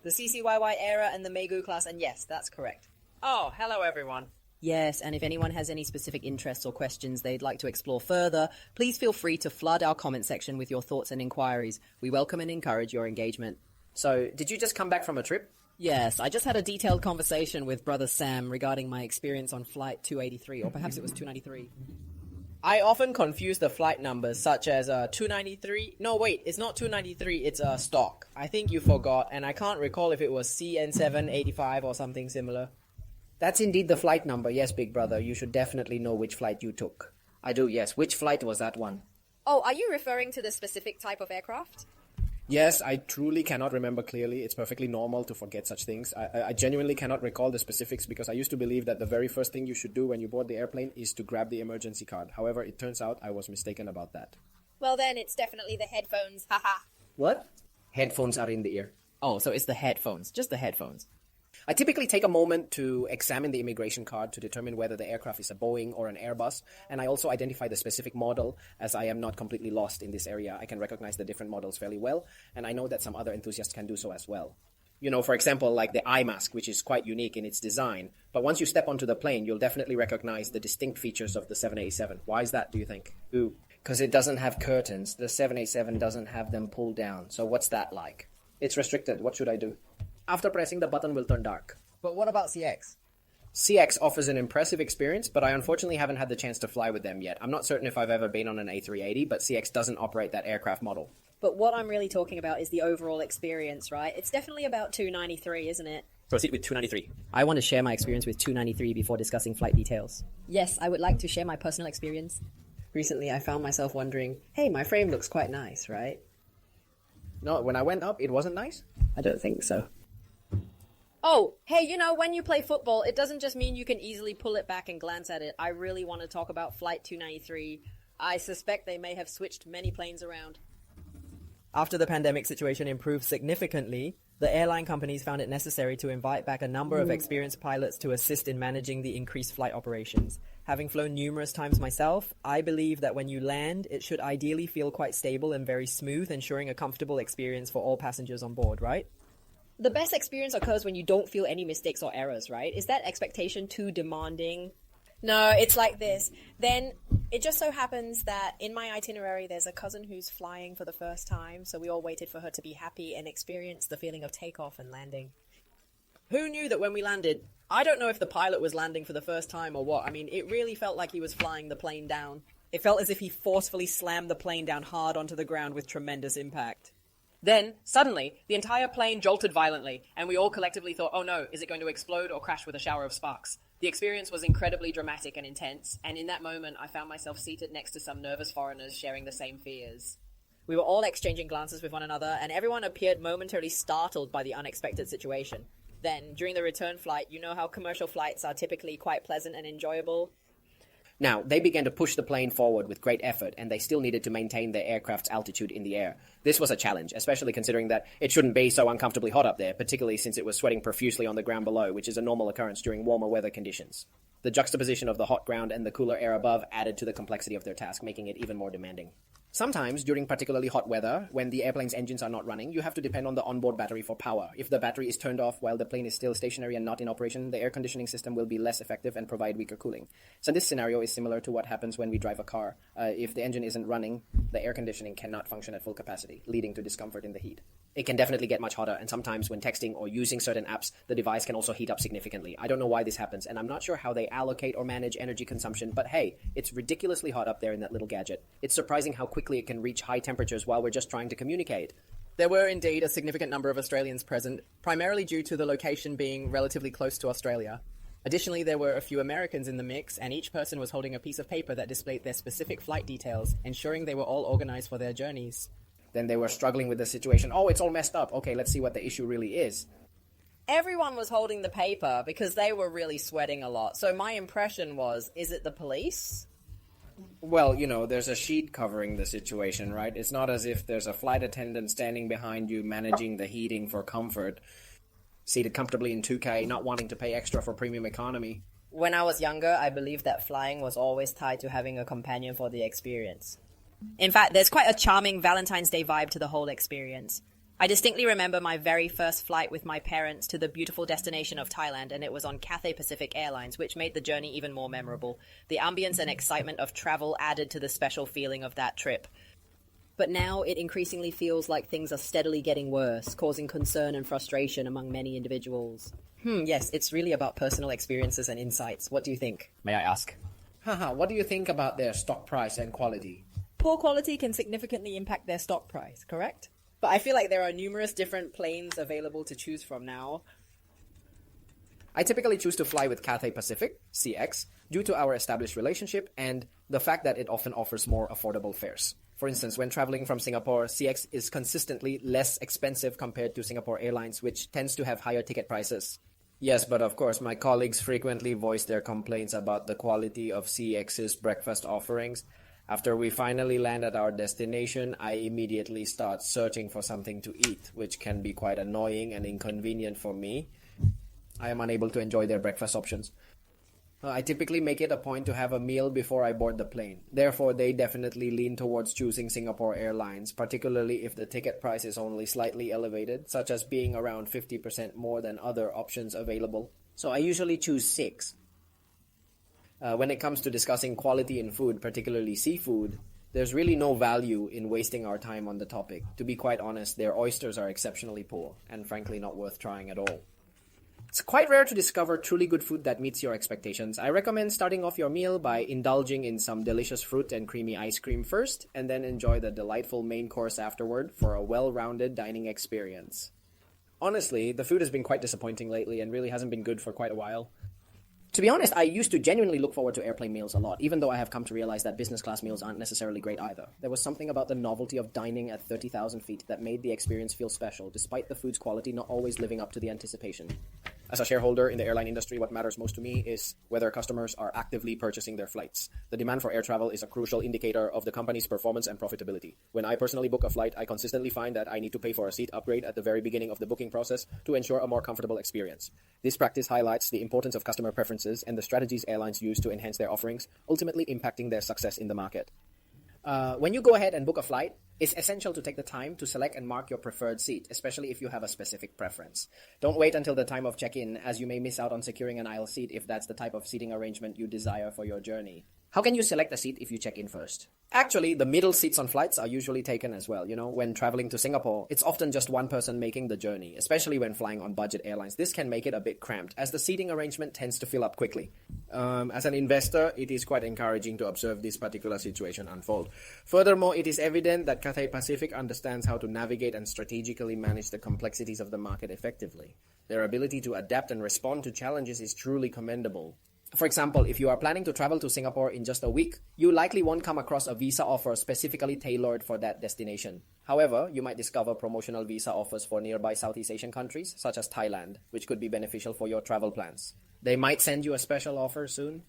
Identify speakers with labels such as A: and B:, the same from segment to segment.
A: the CCYY era and the Meigu class, and yes, that's correct.
B: Oh, hello everyone.
A: Yes, and if anyone has any specific interests or questions they'd like to explore further, please feel free to flood our comment section with your thoughts and inquiries. We welcome and encourage your engagement.
B: So, did you just come back from a trip?
A: Yes, I just had a detailed conversation with Brother Sam regarding my experience on Flight 283, or perhaps it was 293.
B: I often confuse the flight numbers, such as 293. No, wait, it's not 293, it's stock. I think you forgot, and I can't recall if it was CN785 or something similar. That's indeed the flight number, yes, big brother. You should definitely know which flight you took. I do, yes. Which flight was that one?
C: Oh, are you referring to the specific type of aircraft?
D: Yes, I truly cannot remember clearly. It's perfectly normal to forget such things. I genuinely cannot recall the specifics because I used to believe that the very first thing you should do when you board the airplane is to grab the emergency card. However, it turns out I was mistaken about that.
C: Well then, it's definitely the headphones, haha.
B: What? Headphones are in the ear.
A: Oh, so it's the headphones, just the headphones.
D: I typically take a moment to examine the immigration card to determine whether the aircraft is a Boeing or an Airbus, and I also identify the specific model, as I am not completely lost in this area. I can recognize the different models fairly well, and I know that some other enthusiasts can do so as well. You know, for example, like the eye mask, which is quite unique in its design, but once you step onto the plane, you'll definitely recognize the distinct features of the 787. Why is that, do you think?
B: Ooh, because it doesn't have curtains. The 787 doesn't have them pulled down, so what's that like?
D: It's restricted. What should I do? After pressing the button will turn dark.
A: But what about CX?
D: CX offers an impressive experience, but I unfortunately haven't had the chance to fly with them yet. I'm not certain if I've ever been on an A380, but CX doesn't operate that aircraft model.
C: But what I'm really talking about is the overall experience, right? It's definitely about 293, isn't it?
E: Proceed with 293.
A: I want to share my experience with 293 before discussing flight details.
C: Yes, I would like to share my personal experience.
A: Recently, I found myself wondering, hey, my frame looks quite nice, right?
D: No, when I went up, it wasn't nice?
A: I don't think so.
C: Oh, hey, you know, when you play football, it doesn't just mean you can easily pull it back and glance at it. I really want to talk about Flight 293. I suspect they may have switched many planes around.
A: After the pandemic situation improved significantly, the airline companies found it necessary to invite back a number of experienced pilots to assist in managing the increased flight operations. Having flown numerous times myself, I believe that when you land, it should ideally feel quite stable and very smooth, ensuring a comfortable experience for all passengers on board, right?
C: The best experience occurs when you don't feel any mistakes or errors, right? Is that expectation too demanding? No, it's like this. Then it just so happens that in my itinerary there's a cousin who's flying for the first time, so we all waited for her to be happy and experience the feeling of takeoff and landing.
A: Who knew that when we landed, I don't know if the pilot was landing for the first time or what. I mean, it really felt like he was flying the plane down. It felt as if he forcefully slammed the plane down hard onto the ground with tremendous impact.
B: Then, suddenly, the entire plane jolted violently, and we all collectively thought, oh no, is it going to explode or crash with a shower of sparks? The experience was incredibly dramatic and intense, and in that moment I found myself seated next to some nervous foreigners sharing the same fears.
A: We were all exchanging glances with one another, and everyone appeared momentarily startled by the unexpected situation. Then, during the return flight, you know how commercial flights are typically quite pleasant and enjoyable?
D: Now, they began to push the plane forward with great effort, and they still needed to maintain their aircraft's altitude in the air. This was a challenge, especially considering that it shouldn't be so uncomfortably hot up there, particularly since it was sweating profusely on the ground below, which is a normal occurrence during warmer weather conditions. The juxtaposition of the hot ground and the cooler air above added to the complexity of their task, making it even more demanding. Sometimes, during particularly hot weather, when the airplane's engines are not running, you have to depend on the onboard battery for power. If the battery is turned off while the plane is still stationary and not in operation, the air conditioning system will be less effective and provide weaker cooling. So this scenario is similar to what happens when we drive a car. If the engine isn't running, the air conditioning cannot function at full capacity, leading to discomfort in the heat. It can definitely get much hotter, and sometimes when texting or using certain apps, the device can also heat up significantly. I don't know why this happens, and I'm not sure how they allocate or manage energy consumption, but hey, it's ridiculously hot up there in that little gadget. It's surprising how quickly it can reach high temperatures while we're just trying to communicate.
A: There were indeed a significant number of Australians present, primarily due to the location being relatively close to Australia. Additionally, there were a few Americans in the mix, and each person was holding a piece of paper that displayed their specific flight details, ensuring they were all organized for their journeys.
D: Then they were struggling with the situation. Oh, it's all messed up. Okay, let's see what the issue really is.
A: Everyone was holding the paper because they were really sweating a lot. So my impression was, is it the police?
D: Well, you know, there's a sheet covering the situation, right? It's not as if there's a flight attendant standing behind you managing the heating for comfort, seated comfortably in 2K, not wanting to pay extra for premium economy.
A: When I was younger, I believed that flying was always tied to having a companion for the experience. In fact, there's quite a charming Valentine's Day vibe to the whole experience.
C: I distinctly remember my very first flight with my parents to the beautiful destination of Thailand, and it was on Cathay Pacific Airlines, which made the journey even more memorable. The ambience and excitement of travel added to the special feeling of that trip. But now it increasingly feels like things are steadily getting worse, causing concern and frustration among many individuals.
A: Yes, it's really about personal experiences and insights. What do you think?
D: May I ask? What do you think about their stock price and quality?
A: Poor quality can significantly impact their stock price, correct?
B: But I feel like there are numerous different planes available to choose from now.
D: I typically choose to fly with Cathay Pacific, CX, due to our established relationship and the fact that it often offers more affordable fares. For instance, when traveling from Singapore, CX is consistently less expensive compared to Singapore Airlines, which tends to have higher ticket prices. Yes, but of course, my colleagues frequently voice their complaints about the quality of CX's breakfast offerings. After we finally land at our destination, I immediately start searching for something to eat, which can be quite annoying and inconvenient for me. I am unable to enjoy their breakfast options. I typically make it a point to have a meal before I board the plane. Therefore, they definitely lean towards choosing Singapore Airlines, particularly if the ticket price is only slightly elevated, such as being around 50% more than other options available. So I usually choose 6. When it comes to discussing quality in food, particularly seafood, there's really no value in wasting our time on the topic. To be quite honest, their oysters are exceptionally poor, and frankly not worth trying at all. It's quite rare to discover truly good food that meets your expectations. I recommend starting off your meal by indulging in some delicious fruit and creamy ice cream first, and then enjoy the delightful main course afterward for a well-rounded dining experience. Honestly, the food has been quite disappointing lately and really hasn't been good for quite a while. To be honest, I used to genuinely look forward to airplane meals a lot, even though I have come to realize that business class meals aren't necessarily great either. There was something about the novelty of dining at 30,000 feet that made the experience feel special, despite the food's quality not always living up to the anticipation. As a shareholder in the airline industry, what matters most to me is whether customers are actively purchasing their flights. The demand for air travel is a crucial indicator of the company's performance and profitability. When I personally book a flight, I consistently find that I need to pay for a seat upgrade at the very beginning of the booking process to ensure a more comfortable experience. This practice highlights the importance of customer preferences and the strategies airlines use to enhance their offerings, ultimately impacting their success in the market. When you go ahead and book a flight, it's essential to take the time to select and mark your preferred seat, especially if you have a specific preference. Don't wait until the time of check-in, as you may miss out on securing an aisle seat if that's the type of seating arrangement you desire for your journey. How can you select a seat if you check in first? Actually, the middle seats on flights are usually taken as well. When traveling to Singapore, it's often just one person making the journey, especially when flying on budget airlines. This can make it a bit cramped, as the seating arrangement tends to fill up quickly. As an investor, it is quite encouraging to observe this particular situation unfold. Furthermore, it is evident that Cathay Pacific understands how to navigate and strategically manage the complexities of the market effectively. Their ability to adapt and respond to challenges is truly commendable. For example, if you are planning to travel to Singapore in just a week, you likely won't come across a visa offer specifically tailored for that destination. However, you might discover promotional visa offers for nearby Southeast Asian countries, such as Thailand, which could be beneficial for your travel plans. They might send you a special offer soon.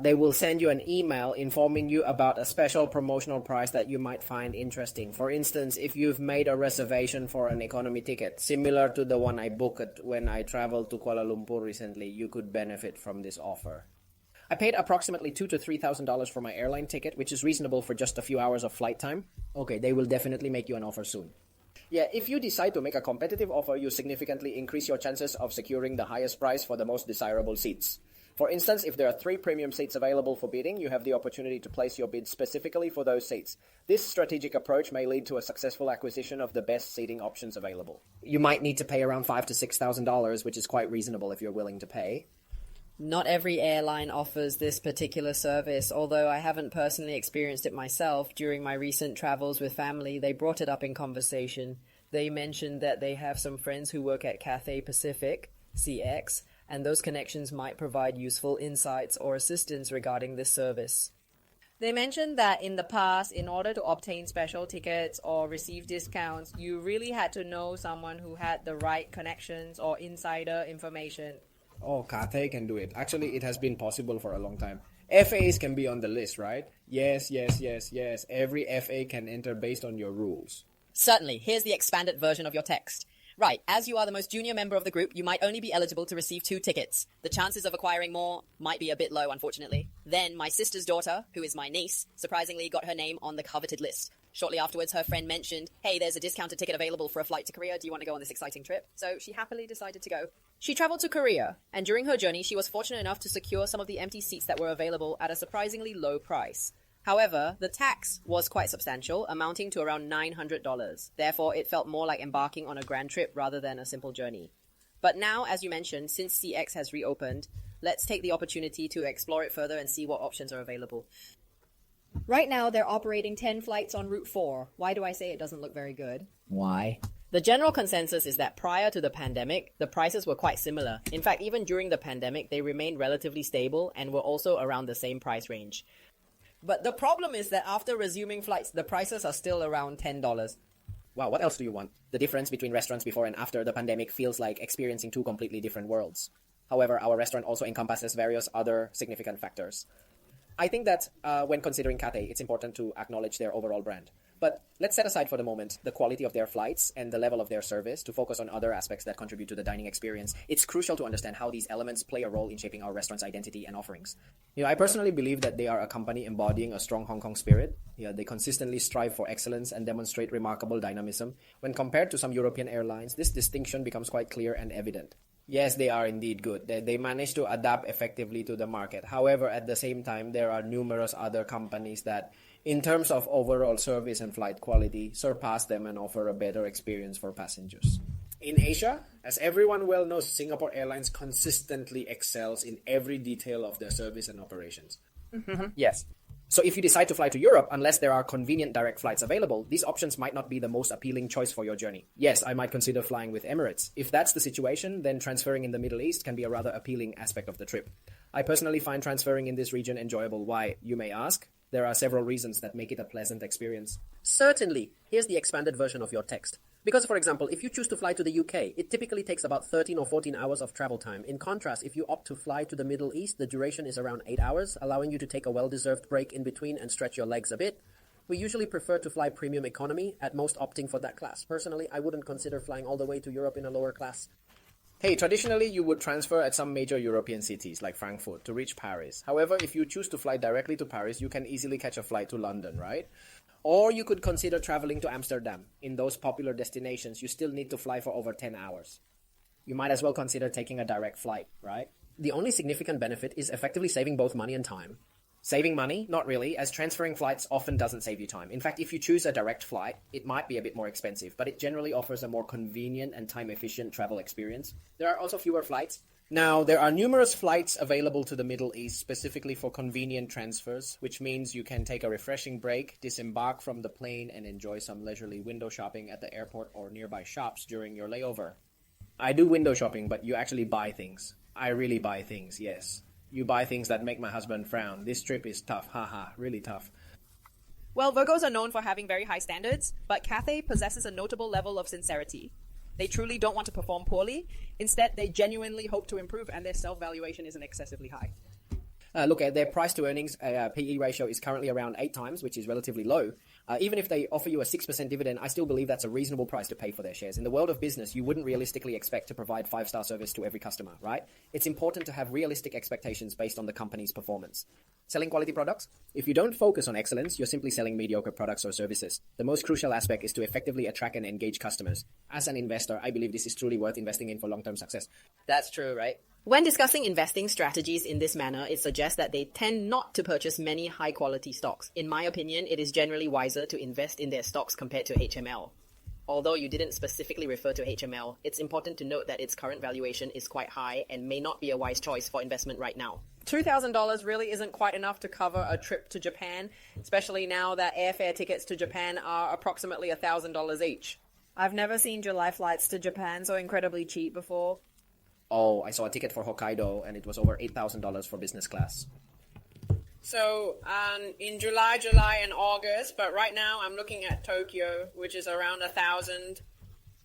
D: They will send you an email informing you about a special promotional price that you might find interesting. For instance, if you've made a reservation for an economy ticket, similar to the one I booked when I traveled to Kuala Lumpur recently, you could benefit from this offer. I paid approximately $2,000 to $3,000 for my airline ticket, which is reasonable for just a few hours of flight time. Okay, they will definitely make you an offer soon. Yeah, if you decide to make a competitive offer, you significantly increase your chances of securing the highest price for the most desirable seats. For instance, if there are 3 premium seats available for bidding, you have the opportunity to place your bid specifically for those seats. This strategic approach may lead to a successful acquisition of the best seating options available. You might need to pay around $5,000 to $6,000, which is quite reasonable if you're willing to pay.
A: Not every airline offers this particular service, although I haven't personally experienced it myself. During my recent travels with family, they brought it up in conversation. They mentioned that they have some friends who work at Cathay Pacific, CX, and those connections might provide useful insights or assistance regarding this service.
C: They mentioned that in the past, in order to obtain special tickets or receive discounts, you really had to know someone who had the right connections or insider information.
D: Oh, Cathay can do it. Actually, it has been possible for a long time. FAs can be on the list, right? Yes. Every FA can enter based on your rules.
C: Certainly. Here's the expanded version of your text. Right, as you are the most junior member of the group, you might only be eligible to receive 2 tickets. The chances of acquiring more might be a bit low, unfortunately. Then, my sister's daughter, who is my niece, surprisingly got her name on the coveted list. Shortly afterwards, her friend mentioned, hey, there's a discounted ticket available for a flight to Korea. Do you want to go on this exciting trip? So she happily decided to go. She traveled to Korea, and during her journey, she was fortunate enough to secure some of the empty seats that were available at a surprisingly low price. However, the tax was quite substantial, amounting to around $900. Therefore, it felt more like embarking on a grand trip rather than a simple journey. But now, as you mentioned, since CX has reopened, let's take the opportunity to explore it further and see what options are available.
E: Right now, they're operating 10 flights on Route 4. Why do I say it doesn't look very good?
D: Why?
B: The general consensus is that prior to the pandemic, the prices were quite similar. In fact, even during the pandemic, they remained relatively stable and were also around the same price range. But the problem is that after resuming flights, the prices are still around $10.
D: Wow, what else do you want? The difference between restaurants before and after the pandemic feels like experiencing two completely different worlds. However, our restaurant also encompasses various other significant factors. I think that when considering Cathay, it's important to acknowledge their overall brand. But let's set aside for the moment the quality of their flights and the level of their service to focus on other aspects that contribute to the dining experience. It's crucial to understand how these elements play a role in shaping our restaurant's identity and offerings. I personally believe that they are a company embodying a strong Hong Kong spirit. They consistently strive for excellence and demonstrate remarkable dynamism. When compared to some European airlines, this distinction becomes quite clear and evident. Yes, they are indeed good. They manage to adapt effectively to the market. However, at the same time, there are numerous other companies that, in terms of overall service and flight quality, surpass them and offer a better experience for passengers. In Asia, as everyone well knows, Singapore Airlines consistently excels in every detail of their service and operations. Yes. So if you decide to fly to Europe, unless there are convenient direct flights available, these options might not be the most appealing choice for your journey. Yes, I might consider flying with Emirates. If that's the situation, then transferring in the Middle East can be a rather appealing aspect of the trip. I personally find transferring in this region enjoyable. Why, you may ask? There are several reasons that make it a pleasant experience. Certainly. Here's the expanded version of your text. Because, for example, if you choose to fly to the UK, it typically takes about 13 or 14 hours of travel time. In contrast, if you opt to fly to the Middle East, the duration is around 8 hours, allowing you to take a well-deserved break in between and stretch your legs a bit. We usually prefer to fly premium economy, at most opting for that class. Personally, I wouldn't consider flying all the way to Europe in a lower class. Hey, traditionally you would transfer at some major European cities like Frankfurt to reach Paris. However, if you choose to fly directly to Paris, you can easily catch a flight to London, right? Or you could consider traveling to Amsterdam. In those popular destinations, you still need to fly for over 10 hours. You might as well consider taking a direct flight, right? The only significant benefit is effectively saving both money and time. Saving money? Not really, as transferring flights often doesn't save you time. In fact, if you choose a direct flight, it might be a bit more expensive, but it generally offers a more convenient and time-efficient travel experience. There are also fewer flights. Now, there are numerous flights available to the Middle East specifically for convenient transfers, which means you can take a refreshing break, disembark from the plane, and enjoy some leisurely window shopping at the airport or nearby shops during your layover. I do window shopping, but you actually buy things. I really buy things, yes. You buy things that make my husband frown. This trip is tough, haha, really tough.
C: Well, Virgos are known for having very high standards, but Cathay possesses a notable level of sincerity. They truly don't want to perform poorly. Instead, they genuinely hope to improve, and their self-valuation isn't excessively high.
D: Look, at their price-to-earnings PE ratio is currently around 8 times, which is relatively low. Even if they offer you a 6% dividend, I still believe that's a reasonable price to pay for their shares. In the world of business, you wouldn't realistically expect to provide 5-star service to every customer, right? It's important to have realistic expectations based on the company's performance. Selling quality products? If you don't focus on excellence, you're simply selling mediocre products or services. The most crucial aspect is to effectively attract and engage customers. As an investor, I believe this is truly worth investing in for long-term success.
B: That's true, right?
C: When discussing investing strategies in this manner, it suggests that they tend not to purchase many high-quality stocks. In my opinion, it is generally wiser to invest in their stocks compared to HML. Although you didn't specifically refer to HML, it's important to note that its current valuation is quite high and may not be a wise choice for investment right now.
B: $2,000 really isn't quite enough to cover a trip to Japan, especially now that airfare tickets to Japan are approximately $1,000 each.
E: I've never seen July flights to Japan so incredibly cheap before.
D: Oh, I saw a ticket for Hokkaido, and it was over $8,000 for business class.
B: So, in July and August, but right now I'm looking at Tokyo, which is around 1,000.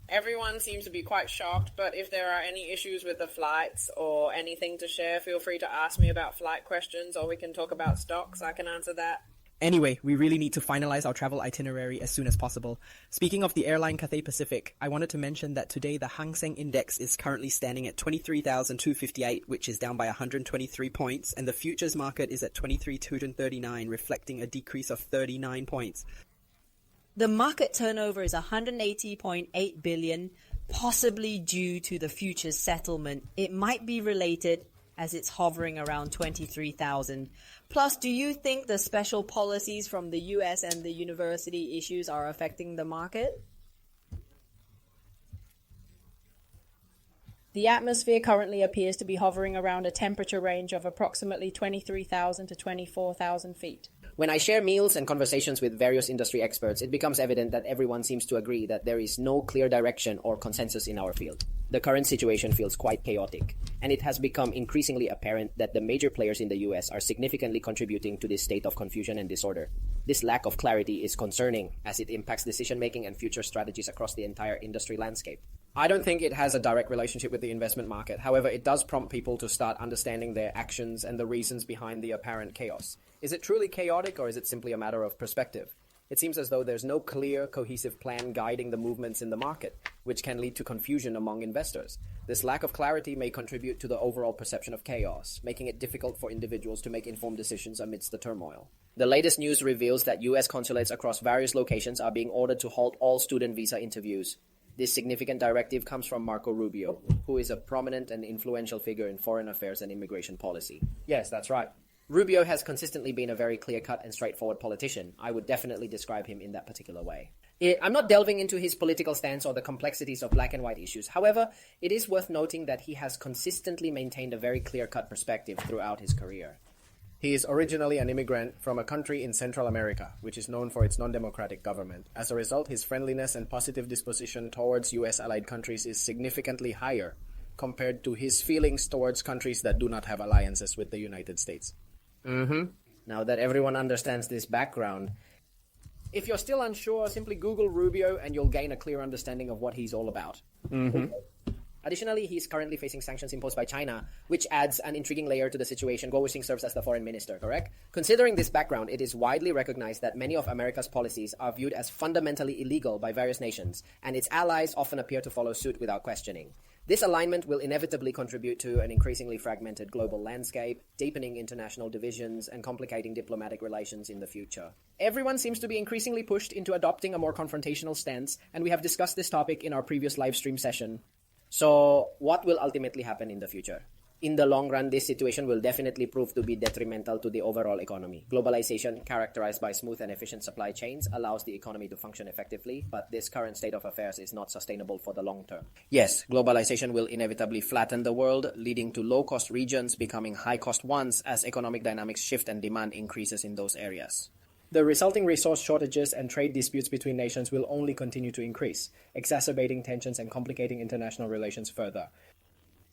B: Everyone seems to be quite shocked, but if there are any issues with the flights or anything to share, feel free to ask me about flight questions, or we can talk about stocks. I can answer that.
A: Anyway, we really need to finalize our travel itinerary as soon as possible. Speaking of the airline Cathay Pacific, I wanted to mention that today the Hang Seng Index is currently standing at 23,258, which is down by 123 points, and the futures market is at 23,239, reflecting a decrease of 39 points.
C: The market turnover is 180.8 billion, possibly due to the futures settlement. It might be related as it's hovering around 23,000. Plus, do you think the special policies from the US and the university issues are affecting the market?
B: The atmosphere currently appears to be hovering around a temperature range of approximately 23,000 to 24,000 feet.
D: When I share meals and conversations with various industry experts, it becomes evident that everyone seems to agree that there is no clear direction or consensus in our field. The current situation feels quite chaotic, and it has become increasingly apparent that the major players in the US are significantly contributing to this state of confusion and disorder. This lack of clarity is concerning, as it impacts decision-making and future strategies across the entire industry landscape. I don't think it has a direct relationship with the investment market. However, it does prompt people to start understanding their actions and the reasons behind the apparent chaos. Is it truly chaotic, or is it simply a matter of perspective? It seems as though there's no clear, cohesive plan guiding the movements in the market, which can lead to confusion among investors. This lack of clarity may contribute to the overall perception of chaos, making it difficult for individuals to make informed decisions amidst the turmoil. The latest news reveals that US consulates across various locations are being ordered to halt all student visa interviews. This significant directive comes from Marco Rubio, who is a prominent and influential figure in foreign affairs and immigration policy. Yes, that's right. Rubio has consistently been a very clear-cut and straightforward politician. I would definitely describe him in that particular way. I'm not delving into his political stance or the complexities of black and white issues. However, it is worth noting that he has consistently maintained a very clear-cut perspective throughout his career.
F: He is originally an immigrant from a country in Central America, which is known for its non-democratic government. As a result, his friendliness and positive disposition towards US allied countries is significantly higher compared to his feelings towards countries that do not have alliances with the United States.
D: Now that everyone understands this background, if you're still unsure, simply Google Rubio and you'll gain a clear understanding of what he's all about. Additionally, he's currently facing sanctions imposed by China, which adds an intriguing layer to the situation. Guo Wuxing serves as the foreign minister, correct? Considering this background, it is widely recognized that many of America's policies are viewed as fundamentally illegal by various nations, and its allies often appear to follow suit without questioning. This alignment will inevitably contribute to an increasingly fragmented global landscape, deepening international divisions, and complicating diplomatic relations in the future. Everyone seems to be increasingly pushed into adopting a more confrontational stance, and we have discussed this topic in our previous live stream session. So, what will ultimately happen in the future? In the long run, this situation will definitely prove to be detrimental to the overall economy. Globalization, characterized by smooth and efficient supply chains, allows the economy to function effectively, but this current state of affairs is not sustainable for the long term. Yes, globalization will inevitably flatten the world, leading to low-cost regions becoming high-cost ones as economic dynamics shift and demand increases in those areas.
F: The resulting resource shortages and trade disputes between nations will only continue to increase, exacerbating tensions and complicating international relations further.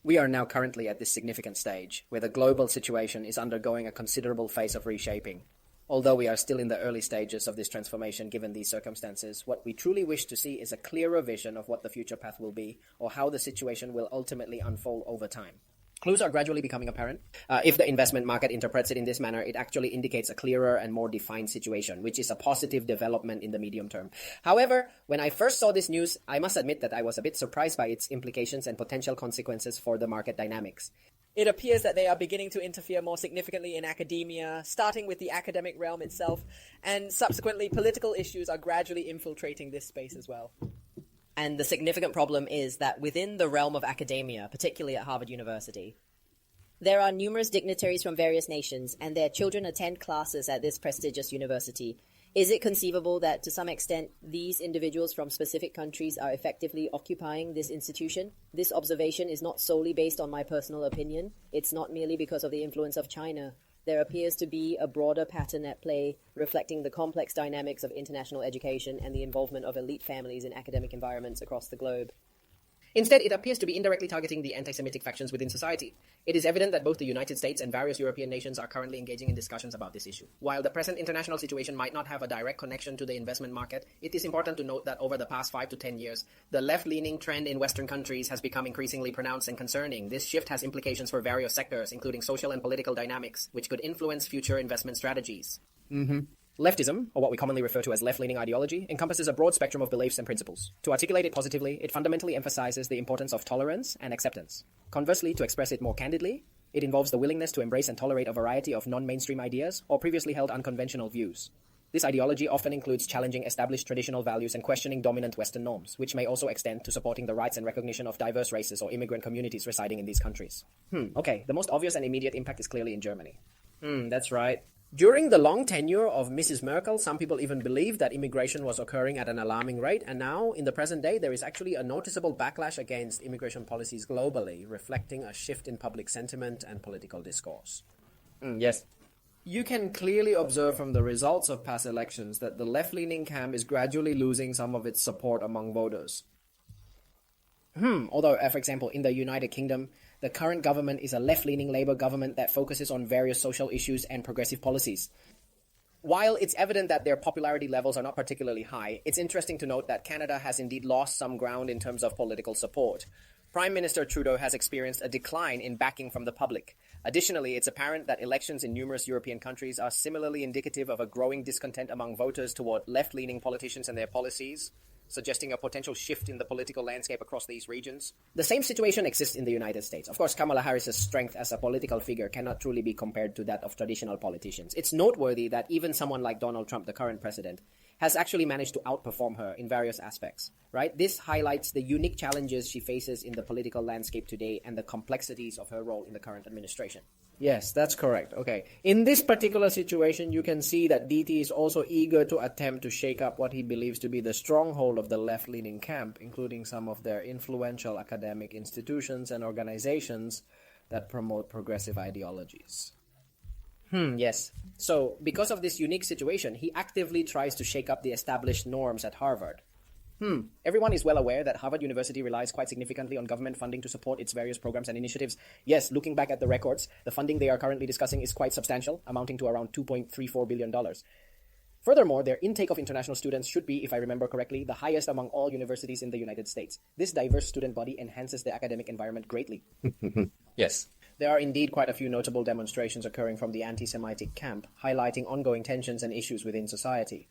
D: We are now currently at this significant stage, where the global situation is undergoing a considerable phase of reshaping. Although we are still in the early stages of this transformation given these circumstances, what we truly wish to see is a clearer vision of what the future path will be, or how the situation will ultimately unfold over time. Clues are gradually becoming apparent. If the investment market interprets it in this manner, it actually indicates a clearer and more defined situation, which is a positive development in the medium term. However, when I first saw this news, I must admit that I was a bit surprised by its implications and potential consequences for the market dynamics.
B: It appears that they are beginning to interfere more significantly in academia, starting with the academic realm itself, and subsequently political issues are gradually infiltrating this space as well.
C: And the significant problem is that within the realm of academia, particularly at Harvard University, there are numerous dignitaries from various nations, and their children attend classes at this prestigious university. Is it conceivable that, to some extent, these individuals from specific countries are effectively occupying this institution? This observation is not solely based on my personal opinion. It's not merely because of the influence of China. There appears to be a broader pattern at play, reflecting the complex dynamics of international education and the involvement of elite families in academic environments across the globe.
D: Instead, it appears to be indirectly targeting the anti-Semitic factions within society. It is evident that both the United States and various European nations are currently engaging in discussions about this issue. While the present international situation might not have a direct connection to the investment market, it is important to note that over the past 5 to 10 years, the left-leaning trend in Western countries has become increasingly pronounced and concerning. This shift has implications for various sectors, including social and political dynamics, which could influence future investment strategies. Leftism, or what we commonly refer to as left-leaning ideology, encompasses a broad spectrum of beliefs and principles. To articulate it positively, it fundamentally emphasizes the importance of tolerance and acceptance. Conversely, to express it more candidly, it involves the willingness to embrace and tolerate a variety of non-mainstream ideas or previously held unconventional views. This ideology often includes challenging established traditional values and questioning dominant Western norms, which may also extend to supporting the rights and recognition of diverse races or immigrant communities residing in these countries. Okay, the most obvious and immediate impact is clearly in Germany. That's right. During the long tenure of Mrs. Merkel, some people even believed that immigration was occurring at an alarming rate, and now, in the present day, there is actually a noticeable backlash against immigration policies globally, reflecting a shift in public sentiment and political discourse. Yes. You can clearly observe from the results of past elections that the left-leaning camp is gradually losing some of its support among voters. Although, for example, in the United Kingdom, the current government is a left-leaning Labour government that focuses on various social issues and progressive policies. While it's evident that their popularity levels are not particularly high, it's interesting to note that Canada has indeed lost some ground in terms of political support. Prime Minister Trudeau has experienced a decline in backing from the public. Additionally, it's apparent that elections in numerous European countries are similarly indicative of a growing discontent among voters toward left-leaning politicians and their policies, suggesting a potential shift in the political landscape across these regions. The same situation exists in the United States. Of course, Kamala Harris's strength as a political figure cannot truly be compared to that of traditional politicians. It's noteworthy that even someone like Donald Trump, the current president, has actually managed to outperform her in various aspects, right? This highlights the unique challenges she faces in the political landscape today and the complexities of her role in the current administration. Yes, that's correct. Okay. In this particular situation, you can see that DT is also eager to attempt to shake up what he believes to be the stronghold of the left-leaning camp, including some of their influential academic institutions and organizations that promote progressive ideologies. Yes. So, because of this unique situation, he actively tries to shake up the established norms at Harvard. Everyone is well aware that Harvard University relies quite significantly on government funding to support its various programs and initiatives. Yes, looking back at the records, the funding they are currently discussing is quite substantial, amounting to around $2.34 billion. Furthermore, their intake of international students should be, if I remember correctly, the highest among all universities in the United States. This diverse student body enhances the academic environment greatly. Yes. There are indeed quite a few notable demonstrations occurring from the anti-Semitic camp, highlighting ongoing tensions and issues within society.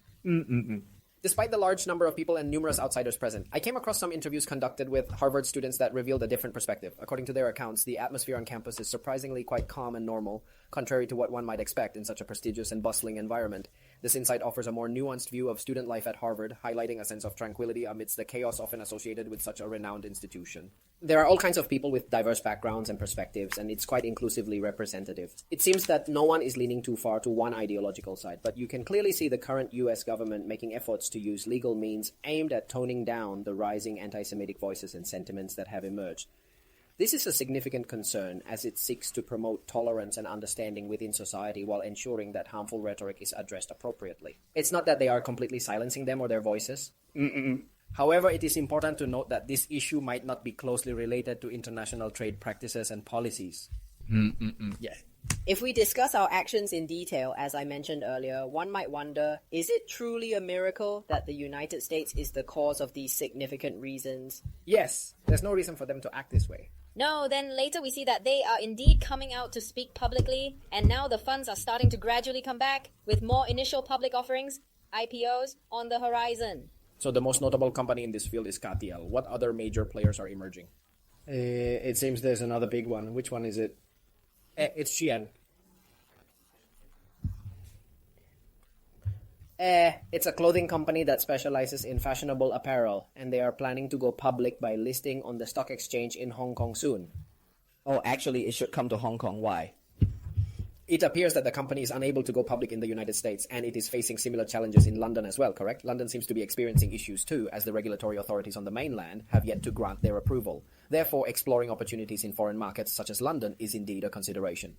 D: Despite the large number of people and numerous outsiders present, I came across some interviews conducted with Harvard students that revealed a different perspective. According to their accounts, the atmosphere on campus is surprisingly quite calm and normal, contrary to what one might expect in such a prestigious and bustling environment. This insight offers a more nuanced view of student life at Harvard, highlighting a sense of tranquility amidst the chaos often associated with such a renowned institution. There are all kinds of people with diverse backgrounds and perspectives, and it's quite inclusively representative. It seems that no one is leaning too far to one ideological side, but you can clearly see the current US government making efforts to use legal means aimed at toning down the rising anti-Semitic voices and sentiments that have emerged. This is a significant concern as it seeks to promote tolerance and understanding within society while ensuring that harmful rhetoric is addressed appropriately. It's not that they are completely silencing them or their voices. However, it is important to note that this issue might not be closely related to international trade practices and policies. Yeah.
C: If we discuss our actions in detail, as I mentioned earlier, one might wonder, is it truly a miracle that the United States is the cause of these significant reasons?
D: Yes, there's no reason for them to act this way.
E: No, then later we see that they are indeed coming out to speak publicly, and now the funds are starting to gradually come back, with more initial public offerings, IPOs, on the horizon.
D: So the most notable company in this field is KTL. What other major players are emerging?
F: It seems there's another big one. Which one is it?
D: It's Xi'an. It's a clothing company that specializes in fashionable apparel, and they are planning to go public by listing on the stock exchange in Hong Kong soon.
B: Oh, actually, it should come to Hong Kong. Why?
D: It appears that the company is unable to go public in the United States, and it is facing similar challenges in London as well, correct? London seems to be experiencing issues too, as the regulatory authorities on the mainland have yet to grant their approval. Therefore, exploring opportunities in foreign markets such as London is indeed a consideration.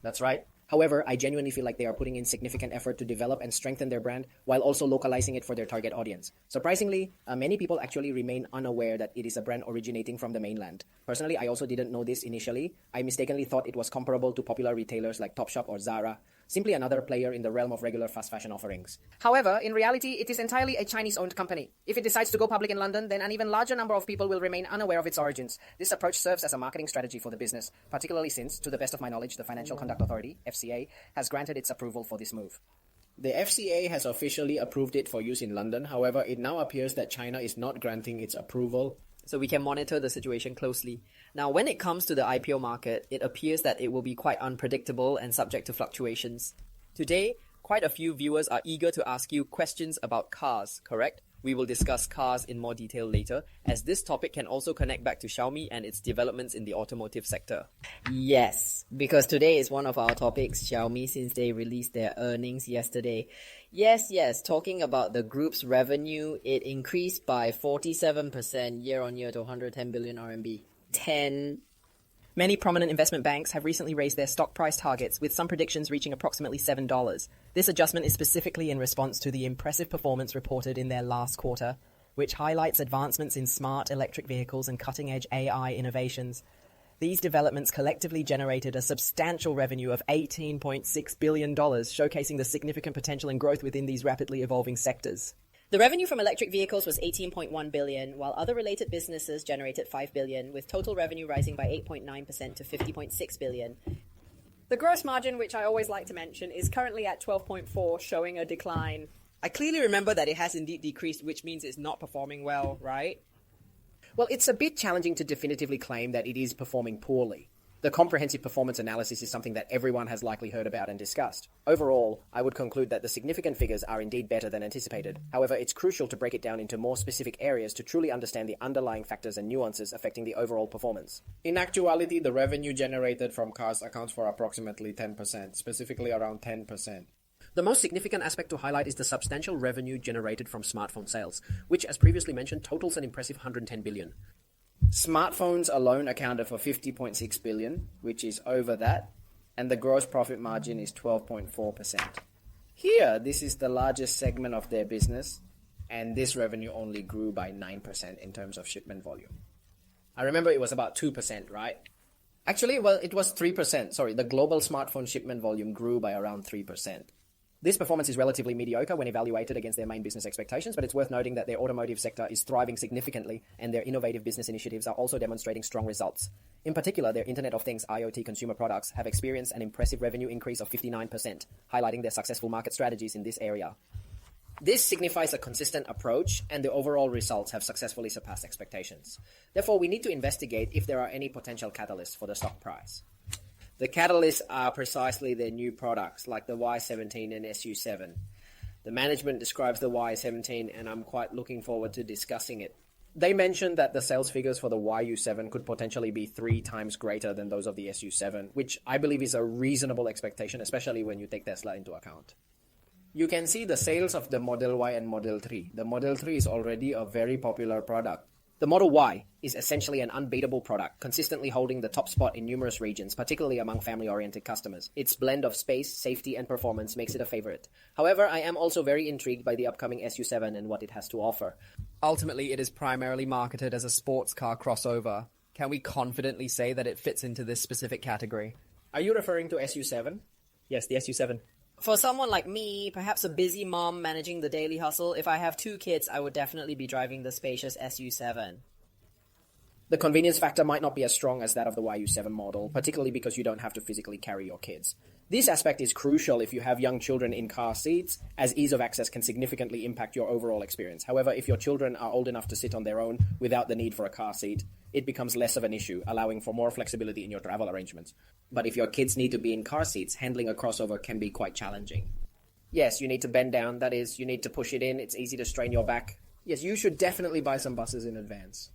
D: That's right. However, I genuinely feel like they are putting in significant effort to develop and strengthen their brand while also localizing it for their target audience. Surprisingly, many people actually remain unaware that it is a brand originating from the mainland. Personally, I also didn't know this initially. I mistakenly thought it was comparable to popular retailers like Topshop or Zara, simply another player in the realm of regular fast fashion offerings. However, in reality, it is entirely a Chinese-owned company. If it decides to go public in London, then an even larger number of people will remain unaware of its origins. This approach serves as a marketing strategy for the business, particularly since, to the best of my knowledge, the Financial Conduct Authority, FCA, has granted its approval for this move. The FCA has officially approved it for use in London. However, it now appears that China is not granting its approval.
A: So we can monitor the situation closely. Now, when it comes to the IPO market, it appears that it will be quite unpredictable and subject to fluctuations. Today, Quite a few viewers are eager to ask you questions about cars, correct? We will discuss cars in more detail later, as this topic can also connect back to Xiaomi and its developments in the automotive sector.
B: Yes, because today is one of our topics, Xiaomi, since they released their earnings yesterday. Yes, talking about the group's revenue, it increased by 47% year-on-year to 110 billion RMB. 10.
A: Many prominent investment banks have recently raised their stock price targets, with some predictions reaching approximately $7. This adjustment is specifically in response to the impressive performance reported in their last quarter, which highlights advancements in smart electric vehicles and cutting-edge AI innovations. These developments collectively generated a substantial revenue of $18.6 billion, showcasing the significant potential and growth within these rapidly evolving sectors.
C: The revenue from electric vehicles was 18.1 billion, while other related businesses generated 5 billion, with total revenue rising by 8.9% to 50.6 billion. The gross margin, which I always like to mention, is currently at 12.4, showing a decline.
A: I clearly remember that it has indeed decreased, which means it's not performing well, right?
D: Well, it's a bit challenging to definitively claim that it is performing poorly. The comprehensive performance analysis is something that everyone has likely heard about and discussed. Overall, I would conclude that the significant figures are indeed better than anticipated. However, it's crucial to break it down into more specific areas to truly understand the underlying factors and nuances affecting the overall performance.
F: In actuality, the revenue generated from cars accounts for approximately 10%, specifically around 10%.
D: The most significant aspect to highlight is the substantial revenue generated from smartphone sales, which, as previously mentioned, totals an impressive 110 billion.
B: Smartphones alone accounted for 50.6 billion, which is over that, and the gross profit margin is 12.4%. Here, this is the largest segment of their business, and this revenue only grew by 9% in terms of shipment volume.
D: I remember it was about 2%, right? Actually, well, it was 3%. Sorry, the global smartphone shipment volume grew by around 3%. This performance is relatively mediocre when evaluated against their main business expectations, but it's worth noting that their automotive sector is thriving significantly, and their innovative business initiatives are also demonstrating strong results. In particular, their Internet of Things IoT consumer products have experienced an impressive revenue increase of 59%, highlighting their successful market strategies in this area. This signifies a consistent approach, and the overall results have successfully surpassed expectations. Therefore, we need to investigate if there are any potential catalysts for the stock price. The catalysts are precisely their new products, like the Y17 and SU7. The management describes the Y17, and I'm quite looking forward to discussing it. They mentioned that the sales figures for the YU7 could potentially be 3 times greater than those of the SU7, which I believe is a reasonable expectation, especially when you take Tesla into account. You can see the sales of the Model Y and Model 3. The Model 3 is already a very popular product. The Model Y is essentially an unbeatable product, consistently holding the top spot in numerous regions, particularly among family-oriented customers. Its blend of space, safety, and performance makes it a favorite. However, I am also very intrigued by the upcoming SU7 and what it has to offer.
A: Ultimately, it is primarily marketed as a sports car crossover. Can we confidently say that it fits into this specific category?
F: Are you referring to SU7?
A: Yes, the SU7.
B: For someone like me, perhaps a busy mom managing the daily hustle, if I have 2 kids, I would definitely be driving the spacious SU7.
D: The convenience factor might not be as strong as that of the YU7 model, particularly because you don't have to physically carry your kids. This aspect is crucial if you have young children in car seats, as ease of access can significantly impact your overall experience. However, if your children are old enough to sit on their own without the need for a car seat, it becomes less of an issue, allowing for more flexibility in your travel arrangements. But if your kids need to be in car seats, handling a crossover can be quite challenging. Yes, you need to bend down, that is, you need to push it in, it's easy to strain your back.
F: Yes, you should definitely buy some buses in advance.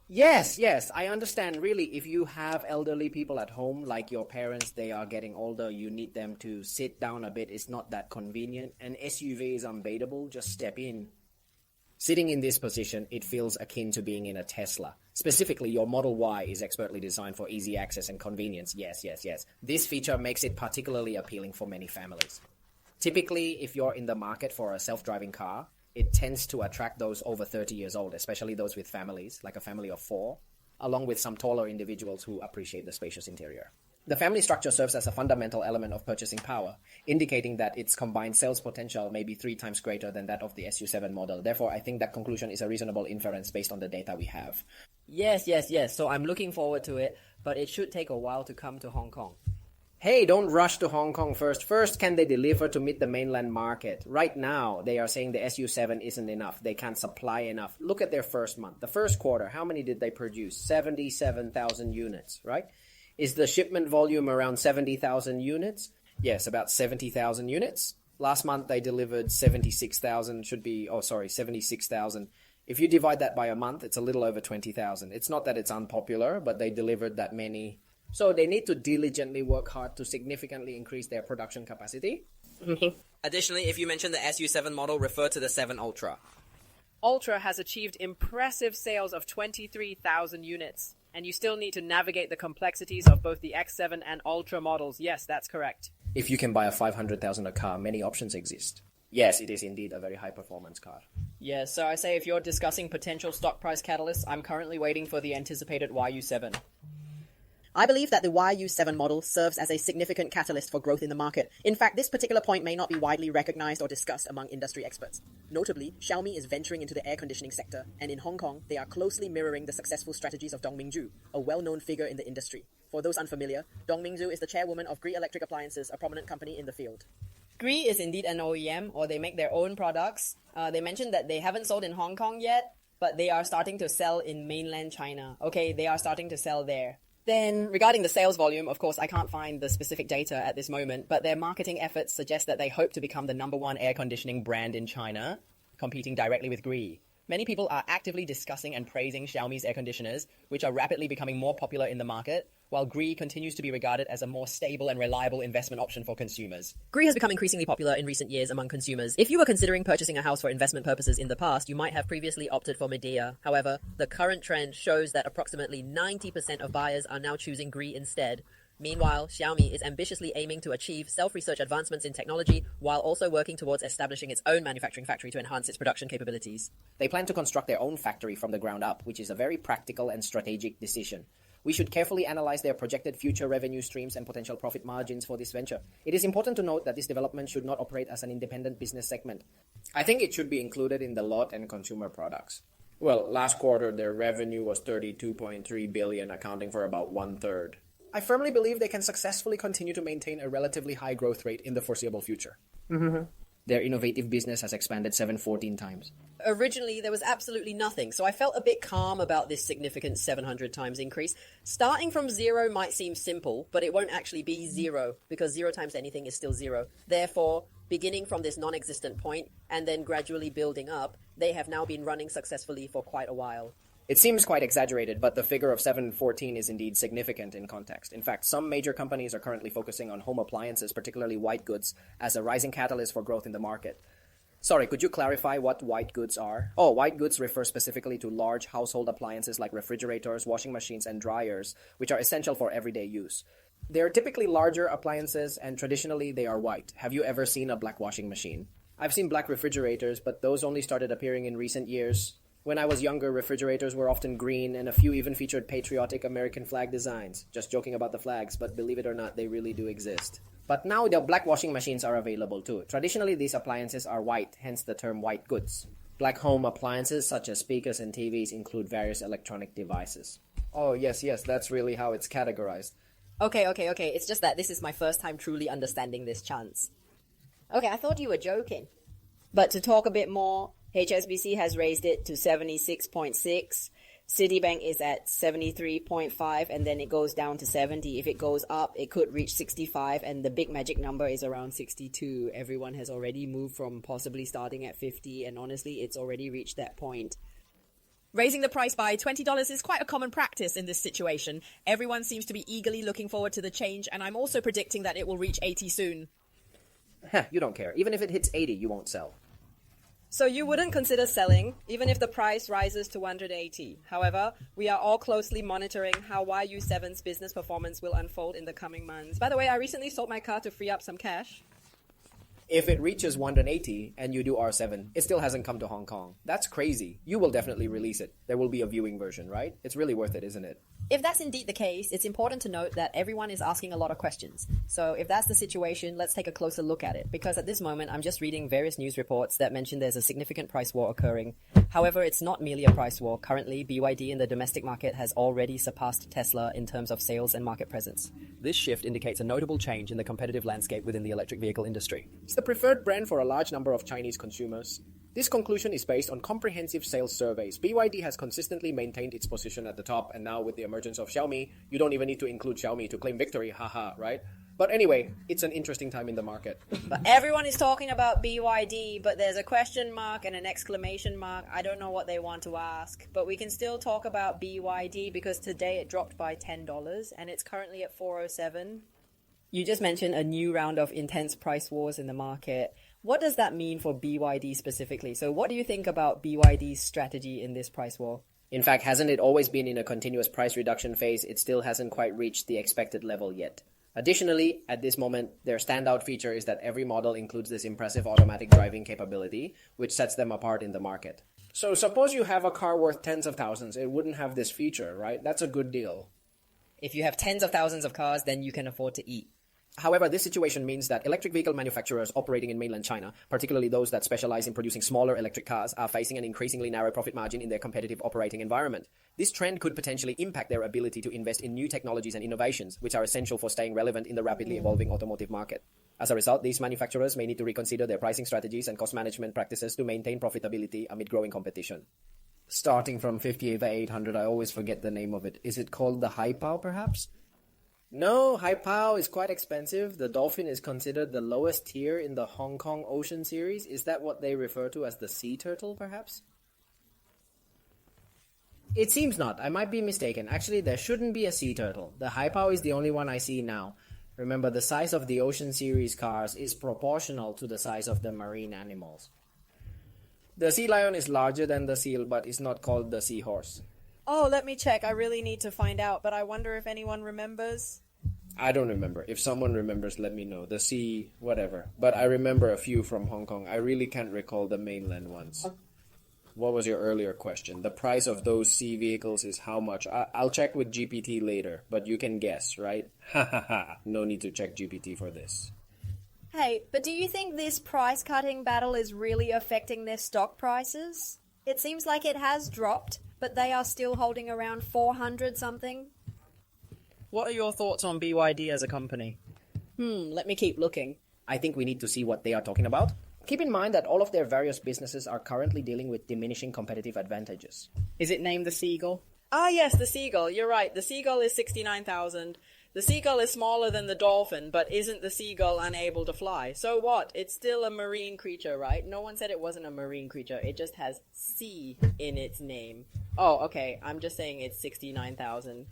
D: Yes, I understand. Really, if you have elderly people at home, like your parents, they are getting older, you need them to sit down a bit, it's not that convenient. An SUV is unbeatable, just step in. Sitting in this position, it feels akin to being in a Tesla. Specifically, your Model Y is expertly designed for easy access and convenience. Yes. This feature makes it particularly appealing for many families. Typically, if you're in the market for a self-driving car, it tends to attract those over 30 years old, especially those with families, like a family of 4, along with some taller individuals who appreciate the spacious interior. The family structure serves as a fundamental element of purchasing power, indicating that its combined sales potential may be 3 times greater than that of the SU7 model. Therefore, I think that conclusion is a reasonable inference based on the data we have.
B: Yes. So I'm looking forward to it, but it should take a while to come to Hong Kong.
D: Hey, don't rush to Hong Kong first. First, can they deliver to meet the mainland market? Right now, they are saying the SU7 isn't enough. They can't supply enough. Look at their first month. The first quarter, how many did they produce? 77,000 units, right? Is the shipment volume around 70,000 units? Yes, about 70,000 units. Last month they delivered 76,000. If you divide that by a month, it's a little over 20,000. It's not that it's unpopular, but they delivered that many. So they need to diligently work hard to significantly increase their production capacity.
A: Additionally, if you mention the SU7 model, refer to the 7 Ultra.
G: Ultra has achieved impressive sales of 23,000 units, and you still need to navigate the complexities of both the X7 and Ultra models. Yes, that's correct.
D: If you can buy a 500,000 car, many options exist. Yes, it is indeed a very high-performance car.
B: Yeah, so I say if you're discussing potential stock price catalysts, I'm currently waiting for the anticipated YU7.
A: I believe that the YU7 model serves as a significant catalyst for growth in the market. In fact, this particular point may not be widely recognized or discussed among industry experts. Notably, Xiaomi is venturing into the air conditioning sector, and in Hong Kong, they are closely mirroring the successful strategies of Dong Mingzhu, a well-known figure in the industry. For those unfamiliar, Dong Mingzhu is the chairwoman of Gree Electric Appliances, a prominent company in the field.
B: Gree is indeed an OEM, or they make their own products. They mentioned that they haven't sold in Hong Kong yet, but they are starting to sell in mainland China. Okay, they are starting to sell there. Then, regarding the sales volume, of course, I can't find the specific data at this moment, but their marketing efforts suggest that they hope to become the #1 air conditioning brand in China, competing directly with Gree. Many people are actively discussing and praising Xiaomi's air conditioners, which are rapidly becoming more popular in the market, while Gree continues to be regarded as a more stable and reliable investment option for consumers.
A: Gree has become increasingly popular in recent years among consumers. If you were considering purchasing a house for investment purposes in the past, you might have previously opted for Medea. However, the current trend shows that approximately 90% of buyers are now choosing Gree instead. Meanwhile, Xiaomi is ambitiously aiming to achieve self-research advancements in technology while also working towards establishing its own manufacturing factory to enhance its production capabilities.
D: They plan to construct their own factory from the ground up, which is a very practical and strategic decision. We should carefully analyze their projected future revenue streams and potential profit margins for this venture. It is important to note that this development should not operate as an independent business segment. I think it should be included in the lot and consumer products. Well, last quarter their revenue was 32.3 billion, accounting for about 1/3. I firmly believe they can successfully continue to maintain a relatively high growth rate in the foreseeable future. Their innovative business has expanded 714 times.
A: Originally, there was absolutely nothing, so I felt a bit calm about this significant 700 times increase. Starting from 0 might seem simple, but it won't actually be 0, because 0 times anything is still 0. Therefore, beginning from this non-existent point, and then gradually building up, they have now been running successfully for quite a while.
D: It seems quite exaggerated, but the figure of 714 is indeed significant in context. In fact, some major companies are currently focusing on home appliances, particularly white goods, as a rising catalyst for growth in the market. Sorry, could you clarify what white goods are? Oh, white goods refer specifically to large household appliances like refrigerators, washing machines, and dryers, which are essential for everyday use. They are typically larger appliances, and traditionally they are white. Have you ever seen a black washing machine? I've seen black refrigerators, but those only started appearing in recent years. When I was younger, refrigerators were often green, and a few even featured patriotic American flag designs. Just joking about the flags, but believe it or not, they really do exist. But now the black washing machines are available too. Traditionally, these appliances are white, hence the term white goods. Black home appliances such as speakers and TVs include various electronic devices. Oh, yes, that's really how it's categorized.
A: Okay, it's just that this is my first time truly understanding this chance.
C: Okay, I thought you were joking. But to talk a bit more, HSBC has raised it to 76.6. Citibank is at 73.5, and then it goes down to 70. If it goes up, it could reach 65, and the big magic number is around 62. Everyone has already moved from possibly starting at 50, and honestly, it's already reached that point.
G: Raising the price by $20 is quite a common practice in this situation. Everyone seems to be eagerly looking forward to the change, and I'm also predicting that it will reach 80 soon.
D: You don't care. Even if it hits 80, you won't sell.
G: So you wouldn't consider selling, even if the price rises to 180. However, we are all closely monitoring how YU7's business performance will unfold in the coming months. By the way, I recently sold my car to free up some cash.
D: If it reaches 180 and you do R7, it still hasn't come to Hong Kong. That's crazy. You will definitely release it. There will be a viewing version, right? It's really worth it, isn't it?
A: If that's indeed the case, it's important to note that everyone is asking a lot of questions. So if that's the situation, let's take a closer look at it. Because at this moment, I'm just reading various news reports that mention there's a significant price war occurring. However, it's not merely a price war. Currently, BYD in the domestic market has already surpassed Tesla in terms of sales and market presence. This shift indicates a notable change in the competitive landscape within the electric vehicle industry.
F: It's the preferred brand for a large number of Chinese consumers. This conclusion is based on comprehensive sales surveys. BYD has consistently maintained its position at the top, and now with the emergence of Xiaomi, you don't even need to include Xiaomi to claim victory, haha, right? But anyway, it's an interesting time in the market.
C: But everyone is talking about BYD, but there's a question mark and an exclamation mark. I don't know what they want to ask, but we can still talk about BYD because today it dropped by $10 and it's currently at 407.
A: You just mentioned a new round of intense price wars in the market. What does that mean for BYD specifically? So what do you think about BYD's strategy in this price war?
D: In fact, hasn't it always been in a continuous price reduction phase? It still hasn't quite reached the expected level yet. Additionally, at this moment, their standout feature is that every model includes this impressive automatic driving capability, which sets them apart in the market.
F: So suppose you have a car worth tens of thousands, it wouldn't have this feature, right? That's a good deal.
A: If you have tens of thousands of cars, then you can afford to eat.
D: However, this situation means that electric vehicle manufacturers operating in mainland China, particularly those that specialize in producing smaller electric cars, are facing an increasingly narrow profit margin in their competitive operating environment. This trend could potentially impact their ability to invest in new technologies and innovations, which are essential for staying relevant in the rapidly evolving automotive market. As a result, these manufacturers may need to reconsider their pricing strategies and cost management practices to maintain profitability amid growing competition.
F: Starting from 58,800, I always forget the name of it. Is it called the Haipao, perhaps?
B: No, Haipao is quite expensive. The Dolphin is considered the lowest tier in the Hong Kong Ocean series. Is that what they refer to as the sea turtle, perhaps? It seems not. I might be mistaken. Actually, there shouldn't be a sea turtle. The Haipao is the only one I see now. Remember, the size of the Ocean series cars is proportional to the size of the marine animals. The sea lion is larger than the seal, but is not called the seahorse.
G: Oh, let me check. I really need to find out, but I wonder if anyone remembers.
F: I don't remember. If someone remembers, let me know. The sea, whatever. But I remember a few from Hong Kong. I really can't recall the mainland ones. What was your earlier question? The price of those sea vehicles is how much? I'll check with GPT later, but you can guess, right? Ha ha ha. No need to check GPT for this.
C: Hey, but do you think this price-cutting battle is really affecting their stock prices? It seems like it has dropped, but they are still holding around 400 something.
B: What are your thoughts on BYD as a company?
C: Let me keep looking.
D: I think we need to see what they are talking about. Keep in mind that all of their various businesses are currently dealing with diminishing competitive advantages.
B: Is it named the Seagull?
G: Ah, yes, the seagull. You're right. The seagull is 69,000. The seagull is smaller than the dolphin, but isn't the seagull unable to fly? So what? It's still a marine creature, right? No one said it wasn't a marine creature. It just has sea in its name. Oh, okay. I'm just saying it's 69,000.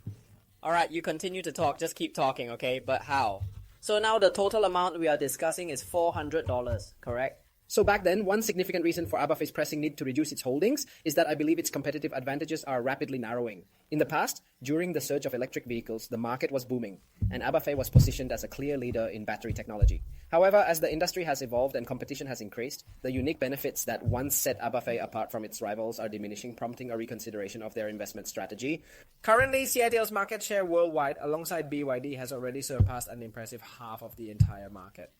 B: Alright, you continue to talk. Just keep talking, okay? But how? So now the total amount we are discussing is $400, correct?
D: So back then, one significant reason for Abafei's pressing need to reduce its holdings is that I believe its competitive advantages are rapidly narrowing. In the past, during the surge of electric vehicles, the market was booming, and Abafei was positioned as a clear leader in battery technology. However, as the industry has evolved and competition has increased, the unique benefits that once set Abafei apart from its rivals are diminishing, prompting a reconsideration of their investment strategy.
B: Currently, CATL's market share worldwide, alongside BYD, has already surpassed an impressive half of the entire market.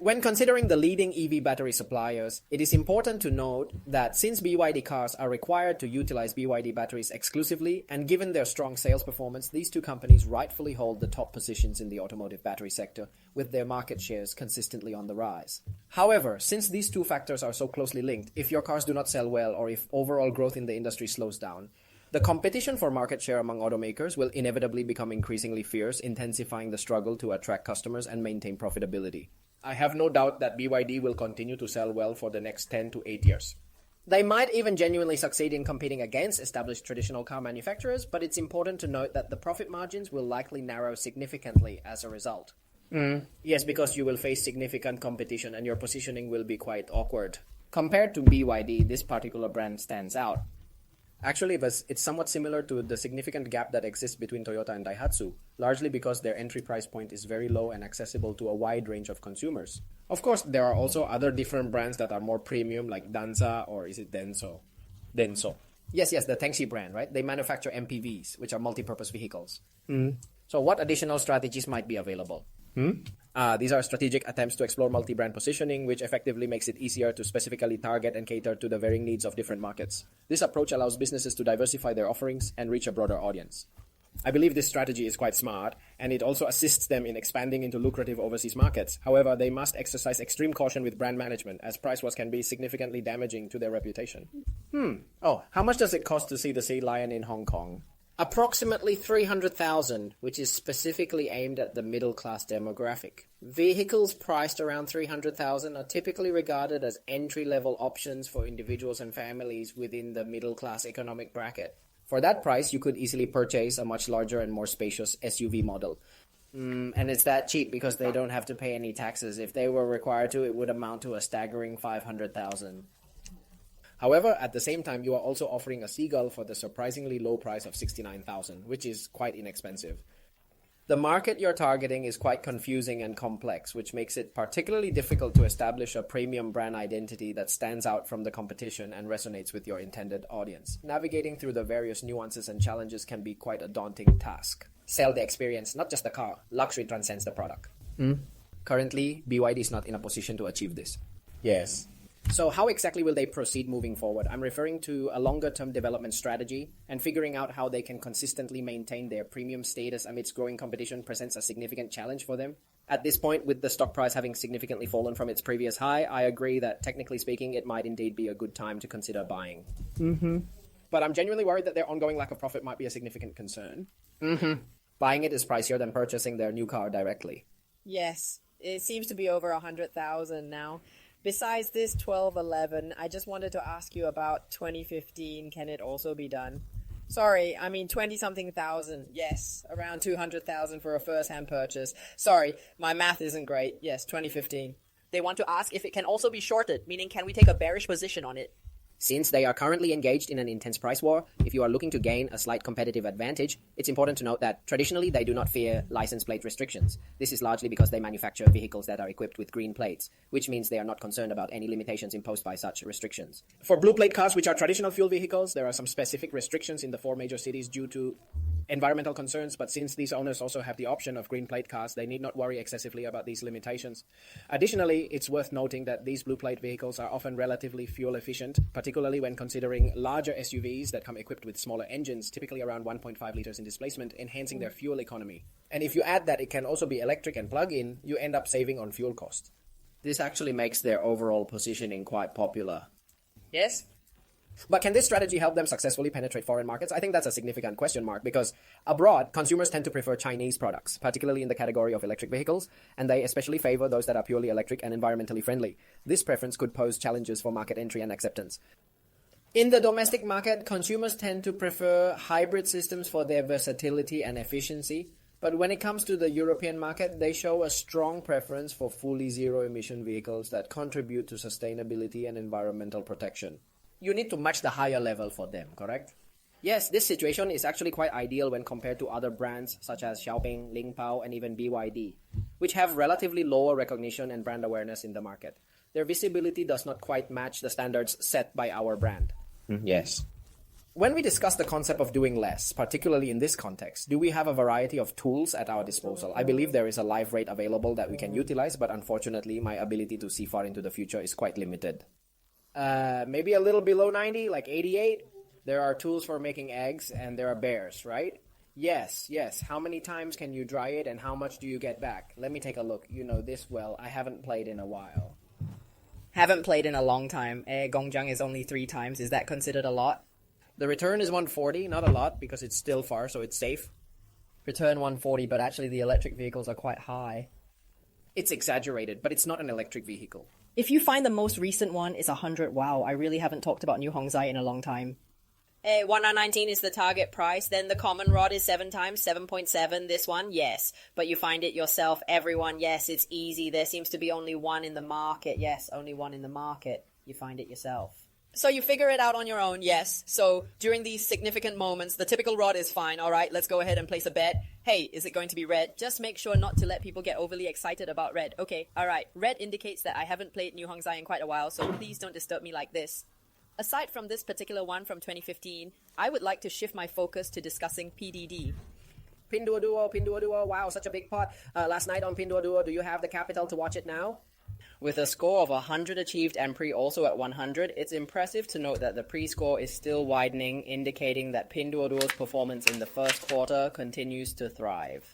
B: When considering the leading EV battery suppliers, it is important to note that since BYD cars are required to utilize BYD batteries exclusively, and given their strong sales performance, these two companies rightfully hold the top positions in the automotive battery sector, with their market shares consistently on the rise. However, since these two factors are so closely linked, if your cars do not sell well or if overall growth in the industry slows down, the competition for market share among automakers will inevitably become increasingly fierce, intensifying the struggle to attract customers and maintain profitability.
F: I have no doubt that BYD will continue to sell well for the next 10 to 8 years.
B: They might even genuinely succeed in competing against established traditional car manufacturers, but it's important to note that the profit margins will likely narrow significantly as a result. Yes, because you will face significant competition and your positioning will be quite awkward. Compared to BYD, this particular brand stands out. Actually, it's somewhat similar to the significant gap that exists between Toyota and Daihatsu, largely because their entry price point is very low and accessible to a wide range of consumers.
F: Of course, there are also other different brands that are more premium, like Danza, or is it Denso? Denso.
B: Yes, the Tengxi brand, right? They manufacture MPVs, which are multi-purpose vehicles. So what additional strategies might be available? These are strategic attempts to explore multi-brand positioning, which effectively makes it easier to specifically target and cater to the varying needs of different markets. This approach allows businesses to diversify their offerings and reach a broader audience.
F: I believe this strategy is quite smart, and it also assists them in expanding into lucrative overseas markets. However, they must exercise extreme caution with brand management, as price wars can be significantly damaging to their reputation.
B: Oh, how much does it cost to see the sea lion in Hong Kong?
D: Approximately 300,000, which is specifically aimed at the middle-class demographic. Vehicles priced around 300,000 are typically regarded as entry-level options for individuals and families within the middle-class economic bracket. For that price, you could easily purchase a much larger and more spacious SUV model. And it's that cheap because they don't have to pay any taxes. If they were required to, it would amount to a staggering 500,000. However, at the same time, you are also offering a Seagull for the surprisingly low price of 69,000, which is quite inexpensive. The market you're targeting is quite confusing and complex, which makes it particularly difficult to establish a premium brand identity that stands out from the competition and resonates with your intended audience. Navigating through the various nuances and challenges can be quite a daunting task. Sell the experience, not just the car. Luxury transcends the product. Currently, BYD is not in a position to achieve this.
F: Yes.
D: So how exactly will they proceed moving forward? I'm referring to a longer-term development strategy, and figuring out how they can consistently maintain their premium status amidst growing competition presents a significant challenge for them. At this point, with the stock price having significantly fallen from its previous high, I agree that technically speaking, it might indeed be a good time to consider buying.
F: But I'm genuinely worried that their ongoing lack of profit might be a significant concern.
D: Buying it is pricier than purchasing their new car directly.
C: Yes, it seems to be over 100,000 now. Besides this 1211, I just wanted to ask you about 2015. Can it also be done? Sorry, I mean 20-something thousand. Yes, around 200,000 for a first-hand purchase. Sorry, my math isn't great. Yes, 2015.
B: They want to ask if it can also be shorted, meaning can we take a bearish position on it?
D: Since they are currently engaged in an intense price war, if you are looking to gain a slight competitive advantage, it's important to note that traditionally they do not fear license plate restrictions. This is largely because they manufacture vehicles that are equipped with green plates, which means they are not concerned about any limitations imposed by such restrictions.
F: For blue plate cars, which are traditional fuel vehicles, there are some specific restrictions in the 4 major cities due to environmental concerns, but since these owners also have the option of green plate cars, they need not worry excessively about these limitations. Additionally, it's worth noting that these blue plate vehicles are often relatively fuel efficient, particularly when considering larger SUVs that come equipped with smaller engines, typically around 1.5 liters in displacement, enhancing their fuel economy. And if you add that it can also be electric and plug-in, you end up saving on fuel cost.
D: This actually makes their overall positioning quite popular.
B: Yes?
F: But can this strategy help them successfully penetrate foreign markets? I think that's a significant question mark, because abroad, consumers tend to prefer Chinese products, particularly in the category of electric vehicles, and they especially favor those that are purely electric and environmentally friendly. This preference could pose challenges for market entry and acceptance.
D: In the domestic market, consumers tend to prefer hybrid systems for their versatility and efficiency, but when it comes to the European market, they show a strong preference for fully zero-emission vehicles that contribute to sustainability and environmental protection.
F: You need to match the higher level for them, correct?
D: Yes, this situation is actually quite ideal when compared to other brands such as Xiaomi, Lingpao, and even BYD, which have relatively lower recognition and brand awareness in the market. Their visibility does not quite match the standards set by our brand.
F: Yes.
D: When we discuss the concept of doing less, particularly in this context, do we have a variety of tools at our disposal? I believe there is a live rate available that we can utilize, but unfortunately, my ability to see far into the future is quite limited.
F: Maybe a little below 90, like 88. There are tools for making eggs, and there are bears, right? Yes. How many times can you dry it, and how much do you get back? Let me take a look. You know this well. I haven't played in a while.
B: Haven't played in a long time. Gongjiang is only 3 times. Is that considered a lot?
F: The return is 140, not a lot, because it's still far, so it's safe.
B: Return 140, but actually the electric vehicles are quite high.
F: It's exaggerated, but it's not an electric vehicle.
B: If you find the most recent one is 100, wow, I really haven't talked about New Hongzai in a long time.
C: 1919 is the target price. Then the common rod is 7 times, 7.7. This one, yes. But you find it yourself, everyone, yes, it's easy. There seems to be only one in the market. Yes, only one in the market. You find it yourself.
G: So you figure it out on your own, yes. So during these significant moments, the typical rod is fine. All right, let's go ahead and place a bet. Hey, is it going to be red? Just make sure not to let people get overly excited about red. Okay, all right. Red indicates that I haven't played New Hongzai in quite a while, so please don't disturb me like this. Aside from this particular one from 2015, I would like to shift my focus to discussing PDD.
F: Pinduoduo, wow, such a big pot. Last night on Pinduoduo, do you have the capital to watch it now?
B: With a score of 100 achieved and pre also at 100, it's impressive to note that the pre-score is still widening, indicating that Pinduoduo's performance in the first quarter continues to thrive.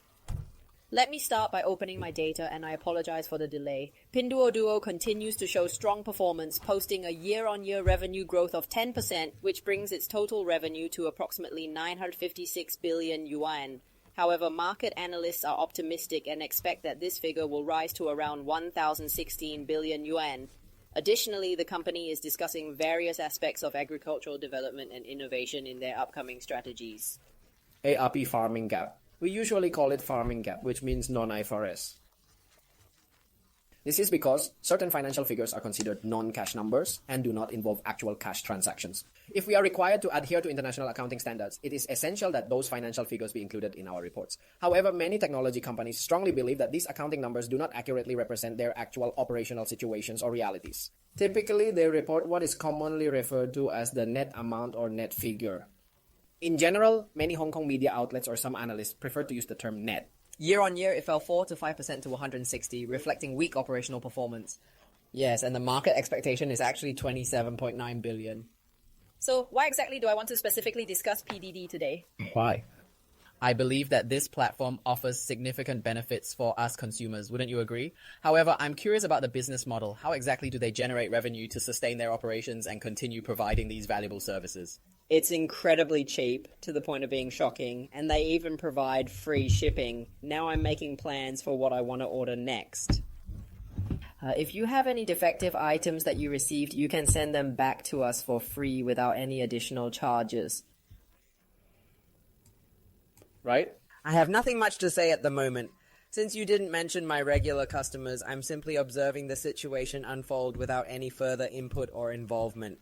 C: Let me start by opening my data, and I apologize for the delay. Pinduoduo continues to show strong performance, posting a year-on-year revenue growth of 10%, which brings its total revenue to approximately 956 billion yuan. However, market analysts are optimistic and expect that this figure will rise to around 1,016 billion yuan. Additionally, the company is discussing various aspects of agricultural development and innovation in their upcoming strategies.
D: ARP farming gap. We usually call it farming gap, which means non-IFRS. This is because certain financial figures are considered non-cash numbers and do not involve actual cash transactions. If we are required to adhere to international accounting standards, it is essential that those financial figures be included in our reports. However, many technology companies strongly believe that these accounting numbers do not accurately represent their actual operational situations or realities. Typically, they report what is commonly referred to as the net amount or net figure. In general, many Hong Kong media outlets or some analysts prefer to use the term net.
A: Year on year, it fell 4 to 5% to 160, reflecting weak operational performance. Yes, and the market expectation is actually 27.9 billion.
C: So, why exactly do I want to specifically discuss PDD today?
D: Why?
A: I believe that this platform offers significant benefits for us consumers, wouldn't you agree? However, I'm curious about the business model. How exactly do they generate revenue to sustain their operations and continue providing these valuable services?
C: It's incredibly cheap, to the point of being shocking, and they even provide free shipping. Now I'm making plans for what I want to order next.
A: If you have any defective items that you received, you can send them back to us for free without any additional charges.
D: Right?
A: I have nothing much to say at the moment. Since you didn't mention my regular customers, I'm simply observing the situation unfold without any further input or involvement.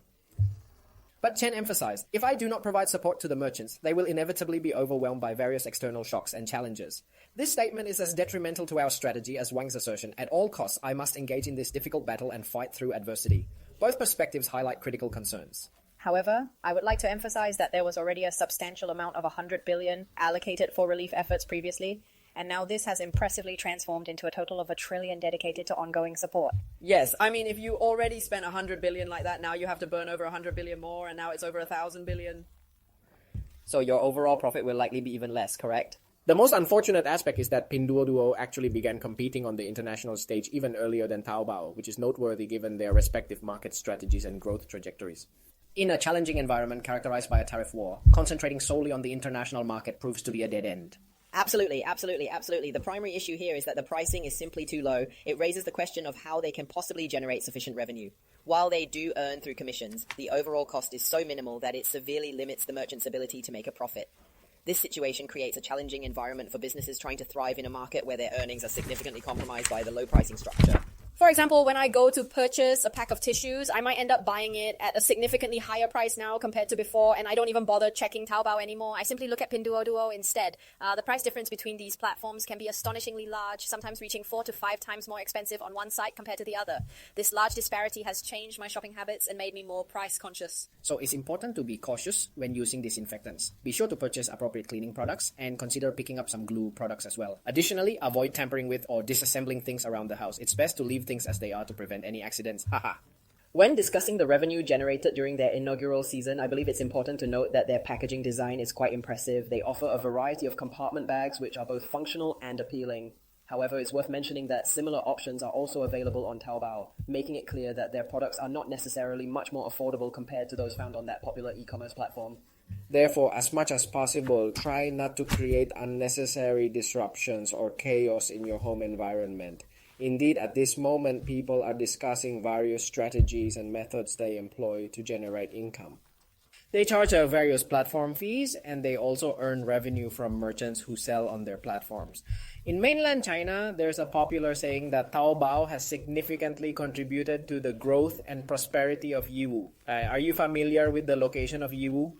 D: But Chen emphasized, if I do not provide support to the merchants, they will inevitably be overwhelmed by various external shocks and challenges. This statement is as detrimental to our strategy as Wang's assertion, at all costs I must engage in this difficult battle and fight through adversity. Both perspectives highlight critical concerns.
C: However, I would like to emphasize that there was already a substantial amount of 100 billion allocated for relief efforts previously, and now this has impressively transformed into a total of 1 trillion dedicated to ongoing support.
A: Yes, I mean, if you already spent 100 billion like that, now you have to burn over 100 billion more, and now it's over 1,000 billion. So your overall profit will likely be even less, correct?
F: The most unfortunate aspect is that Pinduoduo actually began competing on the international stage even earlier than Taobao, which is noteworthy given their respective market strategies and growth trajectories.
D: In a challenging environment characterized by a tariff war, concentrating solely on the international market proves to be a dead end.
C: Absolutely. The primary issue here is that the pricing is simply too low. It raises the question of how they can possibly generate sufficient revenue. While they do earn through commissions, the overall cost is so minimal that it severely limits the merchant's ability to make a profit. This situation creates a challenging environment for businesses trying to thrive in a market where their earnings are significantly compromised by the low pricing structure. For example, when I go to purchase a pack of tissues, I might end up buying it at a significantly higher price now compared to before, and I don't even bother checking Taobao anymore. I simply look at Pinduoduo instead. The price difference between these platforms can be astonishingly large, sometimes reaching 4 to 5 times more expensive on one site compared to the other. This large disparity has changed my shopping habits and made me more price conscious.
D: So it's important to be cautious when using disinfectants. Be sure to purchase appropriate cleaning products and consider picking up some glue products as well. Additionally, avoid tampering with or disassembling things around the house. It's best to leave things as they are to prevent any accidents. Haha.
A: When discussing the revenue generated during their inaugural season, I believe it's important to note that their packaging design is quite impressive. They offer a variety of compartment bags which are both functional and appealing. However, it's worth mentioning that similar options are also available on Taobao, making it clear that their products are not necessarily much more affordable compared to those found on that popular e-commerce platform.
F: Therefore, as much as possible, try not to create unnecessary disruptions or chaos in your home environment. Indeed, at this moment, people are discussing various strategies and methods they employ to generate income. They charge various platform fees, and they also earn revenue from merchants who sell on their platforms. In mainland China, there's a popular saying that Taobao has significantly contributed to the growth and prosperity of Yiwu. Are you familiar with the location of Yiwu?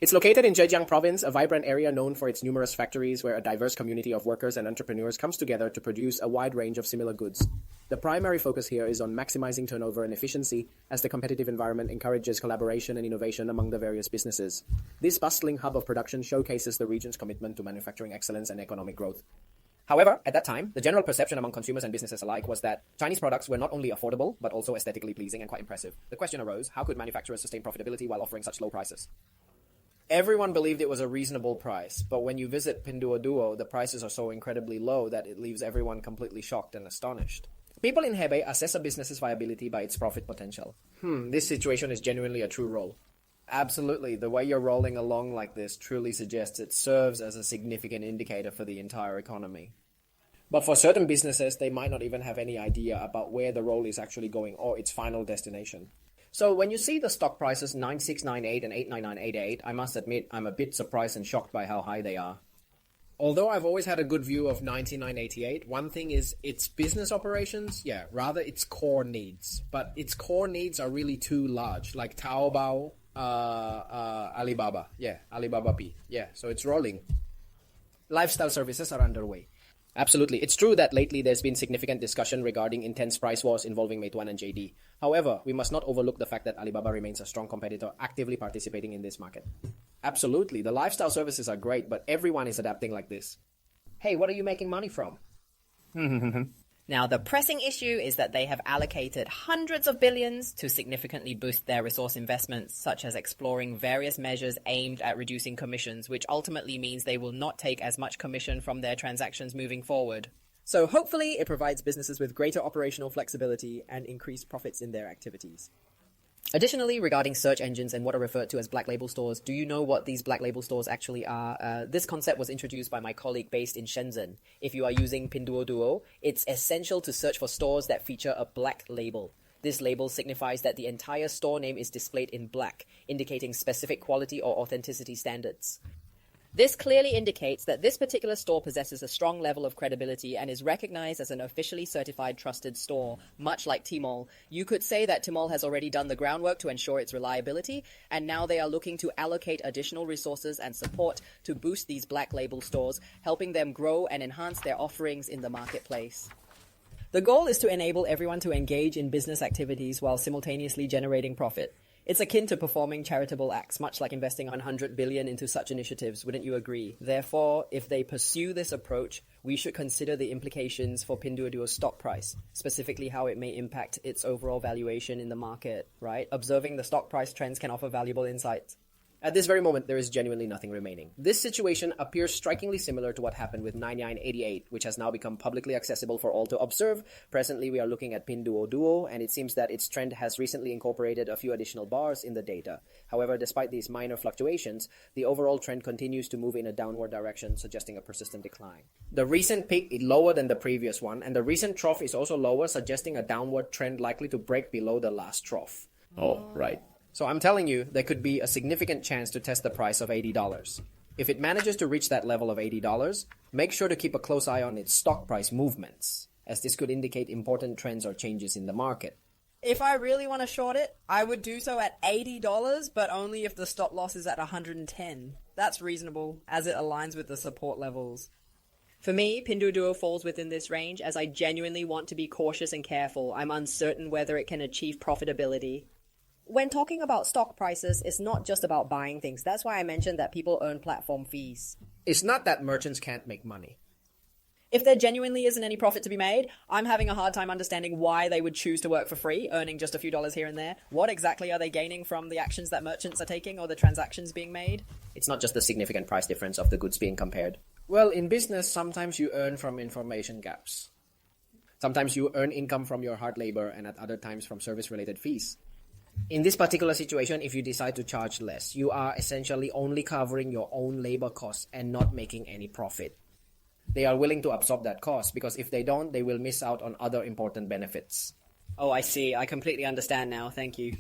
F: It's located in Zhejiang province, a vibrant area known for its numerous factories where a diverse community of workers and entrepreneurs comes together to produce a wide range of similar goods. The primary focus here is on maximizing turnover and efficiency, as the competitive environment encourages collaboration and innovation among the various businesses. This bustling hub of production showcases the region's commitment to manufacturing excellence and economic growth. However, at that time, the general perception among consumers and businesses alike was that Chinese products were not only affordable, but also aesthetically pleasing and quite impressive. The question arose, how could manufacturers sustain profitability while offering such low prices?
D: Everyone believed it was a reasonable price, but when you visit Pinduoduo, the prices are so incredibly low that it leaves everyone completely shocked and astonished. People in Hebei assess a business's viability by its profit potential. This situation is genuinely a true roll. Absolutely, the way you're rolling along like this truly suggests it serves as a significant indicator for the entire economy. But for certain businesses, they might not even have any idea about where the roll is actually going or its final destination. So when you see the stock prices 9698 and 89988, I must admit I'm a bit surprised and shocked by how high they are.
F: Although I've always had a good view of 9988, one thing is its business operations, rather its core needs. But its core needs are really too large, like Taobao, Alibaba. Alibaba P. So it's rolling. Lifestyle services are underway.
D: Absolutely. It's true that lately there's been significant discussion regarding intense price wars involving Meituan and JD. However, we must not overlook the fact that Alibaba remains a strong competitor actively participating in this market. Absolutely. The lifestyle services are great, but everyone is adapting like this. Hey, what are you making money from?
A: Now, the pressing issue is that they have allocated hundreds of billions to significantly boost their resource investments, such as exploring various measures aimed at reducing commissions, which ultimately means they will not take as much commission from their transactions moving forward.
B: So hopefully it provides businesses with greater operational flexibility and increased profits in their activities.
A: Additionally, regarding search engines and what are referred to as black label stores, do you know what these black label stores actually are? This concept was introduced by my colleague based in Shenzhen. If you are using Pinduoduo, it's essential to search for stores that feature a black label. This label signifies that the entire store name is displayed in black, indicating specific quality or authenticity standards. This clearly indicates that this particular store possesses a strong level of credibility and is recognized as an officially certified trusted store, much like Tmall. You could say that Tmall has already done the groundwork to ensure its reliability, and now they are looking to allocate additional resources and support to boost these black label stores, helping them grow and enhance their offerings in the marketplace.
B: The goal is to enable everyone to engage in business activities while simultaneously generating profit. It's akin to performing charitable acts, much like investing 100 billion into such initiatives, wouldn't you agree? Therefore, if they pursue this approach, we should consider the implications for Pinduoduo's stock price, specifically how it may impact its overall valuation in the market, right? Observing the stock price trends can offer valuable insights.
D: At this very moment, there is genuinely nothing remaining. This situation appears strikingly similar to what happened with 9988, which has now become publicly accessible for all to observe. Presently, we are looking at Pinduoduo, and it seems that its trend has recently incorporated a few additional bars in the data. However, despite these minor fluctuations, the overall trend continues to move in a downward direction, suggesting a persistent decline. The recent peak is lower than the previous one, and the recent trough is also lower, suggesting a downward trend likely to break below the last trough.
F: Oh, right.
D: So I'm telling you, there could be a significant chance to test the price of $80. If it manages to reach that level of $80, make sure to keep a close eye on its stock price movements, as this could indicate important trends or changes in the market.
B: If I really want to short it, I would do so at $80, but only if the stop loss is at 110. That's reasonable, as it aligns with the support levels.
A: For me, Pinduoduo falls within this range, as I genuinely want to be cautious and careful. I'm uncertain whether it can achieve profitability. When talking about stock prices, it's not just about buying things. That's why I mentioned that people earn platform fees.
F: It's not that merchants can't make money.
B: If there genuinely isn't any profit to be made, I'm having a hard time understanding why they would choose to work for free, earning just a few dollars here and there. What exactly are they gaining from the actions that merchants are taking or the transactions being made?
D: It's not just the significant price difference of the goods being compared.
F: Well, in business, sometimes you earn from information gaps. Sometimes you earn income from your hard labor, and at other times from service-related fees.
D: In this particular situation, if you decide to charge less, you are essentially only covering your own labor costs and not making any profit. They are willing to absorb that cost because if they don't, they will miss out on other important benefits.
A: Oh, I see. I completely understand now. Thank you.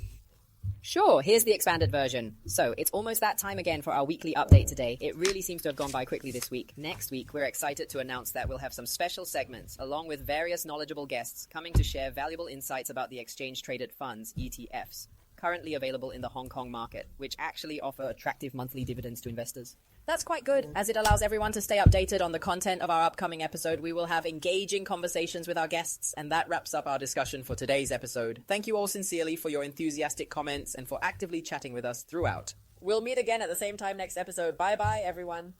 A: Sure, here's the expanded version. So, it's almost that time again for our weekly update today. It really seems to have gone by quickly this week. Next week, we're excited to announce that we'll have some special segments, along with various knowledgeable guests, coming to share valuable insights about the exchange-traded funds, ETFs, currently available in the Hong Kong market, which actually offer attractive monthly dividends to investors. That's quite good, as it allows everyone to stay updated on the content of our upcoming episode. We will have engaging conversations with our guests, and that wraps up our discussion for today's episode. Thank you all sincerely for your enthusiastic comments and for actively chatting with us throughout. We'll meet again at the same time next episode. Bye-bye, everyone.